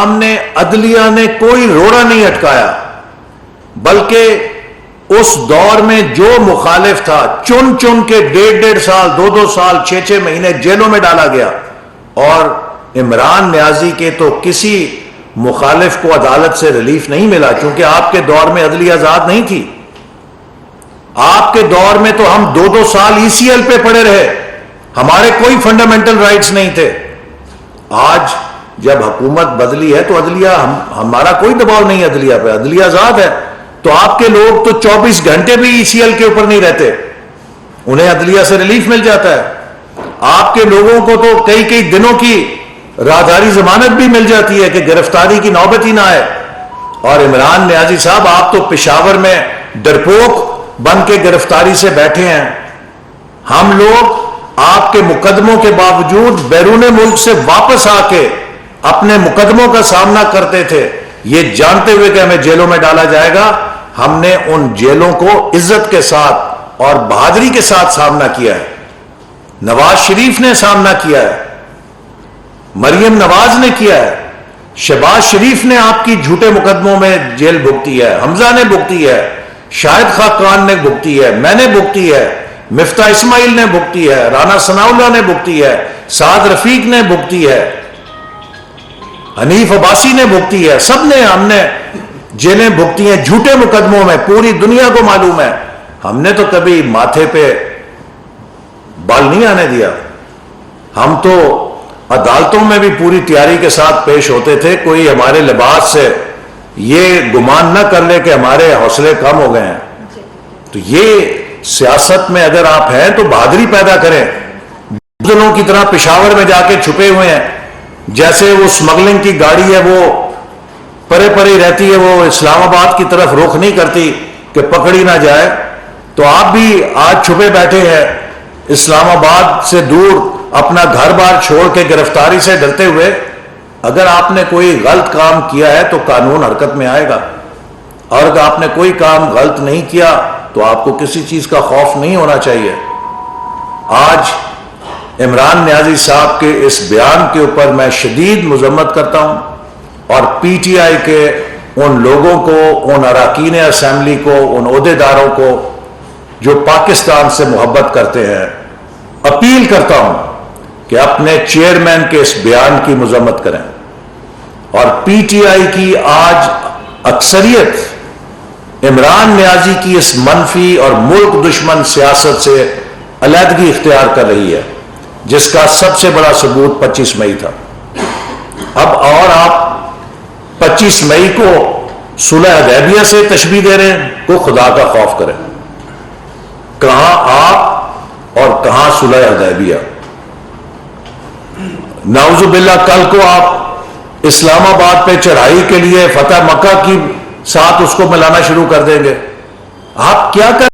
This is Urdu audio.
نے عدلیہ نے کوئی روڑا نہیں اٹکایا، بلکہ اس دور میں جو مخالف تھا چن چن کے 1.5 سال 2 سال 6 مہینے جیلوں میں ڈالا گیا، اور عمران نیازی کے تو کسی مخالف کو عدالت سے ریلیف نہیں ملا، کیونکہ آپ کے دور میں عدلیہ آزاد نہیں تھی۔ آپ کے دور میں تو ہم 2 سال ECL پہ پڑے رہے، ہمارے کوئی فنڈامنٹل رائٹس نہیں تھے۔ آج جب حکومت بدلی ہے تو عدلیہ ہمارا کوئی دباؤ نہیں ہے، عدلیہ پہ عدلیہ آزاد ہے، تو آپ کے لوگ تو 24 گھنٹے بھی ECL کے اوپر نہیں رہتے، انہیں عدلیہ سے ریلیف مل جاتا ہے۔ آپ کے لوگوں کو تو کئی دنوں کی راہداری ضمانت بھی مل جاتی ہے کہ گرفتاری کی نوبت ہی نہ آئے، اور عمران نیازی صاحب آپ تو پشاور میں ڈرپوک بن کے گرفتاری سے بیٹھے ہیں۔ ہم لوگ آپ کے مقدموں کے باوجود بیرون ملک سے واپس آ کے اپنے مقدموں کا سامنا کرتے تھے، یہ جانتے ہوئے کہ ہمیں جیلوں میں ڈالا جائے گا۔ ہم نے ان جیلوں کو عزت کے ساتھ اور بہادری کے ساتھ سامنا کیا ہے۔ نواز شریف نے سامنا کیا ہے، مریم نواز نے کیا ہے، شہباز شریف نے آپ کی جھوٹے مقدموں میں جیل بھگتی ہے، حمزہ نے بھگتی ہے، شاہد خاقان نے بھگتی ہے، میں نے بھگتی ہے، مفتاح اسماعیل نے بھگتی ہے، رانا ثناءاللہ نے بھگتی ہے، سعد رفیق نے بھگتی ہے، حنیف عباسی نے بھگتی ہے، سب نے، ہم نے جیلیں بھگتی ہیں جھوٹے مقدموں میں، پوری دنیا کو معلوم ہے۔ ہم نے تو کبھی ماتھے پہ بال نہیں آنے دیا، ہم تو عدالتوں میں بھی پوری تیاری کے ساتھ پیش ہوتے تھے، کوئی ہمارے لباس سے یہ گمان نہ کر لے کہ ہمارے حوصلے کم ہو گئے ہیں۔ تو یہ سیاست میں اگر آپ ہیں تو بہادری پیدا کریں، بزدلوں کی طرح پشاور میں جا کے چھپے ہوئے ہیں، جیسے وہ سمگلنگ کی گاڑی ہے، وہ پرے پرے رہتی ہے، وہ اسلام آباد کی طرف رخ نہیں کرتی کہ پکڑی نہ جائے، تو آپ بھی آج چھپے بیٹھے ہیں اسلام آباد سے دور، اپنا گھر بار چھوڑ کے گرفتاری سے ڈرتے ہوئے۔ اگر آپ نے کوئی غلط کام کیا ہے تو قانون حرکت میں آئے گا، اور اگر آپ نے کوئی کام غلط نہیں کیا تو آپ کو کسی چیز کا خوف نہیں ہونا چاہیے۔ آج عمران نیازی صاحب کے اس بیان کے اوپر میں شدید مذمت کرتا ہوں، اور PTI کے ان لوگوں کو، ان اراکین اسمبلی کو، ان عہدیداروں کو جو پاکستان سے محبت کرتے ہیں، اپیل کرتا ہوں کہ اپنے چیئرمین کے اس بیان کی مذمت کریں، اور PTI کی آج اکثریت عمران نیازی کی اس منفی اور ملک دشمن سیاست سے علیحدگی اختیار کر رہی ہے، جس کا سب سے بڑا ثبوت 25 مئی تھا۔ اب اور آپ 25 مئی کو صلح حدیبیہ سے تشبیہ دے رہے ہیں، کو خدا کا خوف کریں، کہاں آپ اور کہاں صلح حدیبیہ؟ نعوذ باللہ کل کو آپ اسلام آباد پہ چڑھائی کے لیے فتح مکہ کی ساتھ اس کو ملانا شروع کر دیں گے۔ آپ کیا کر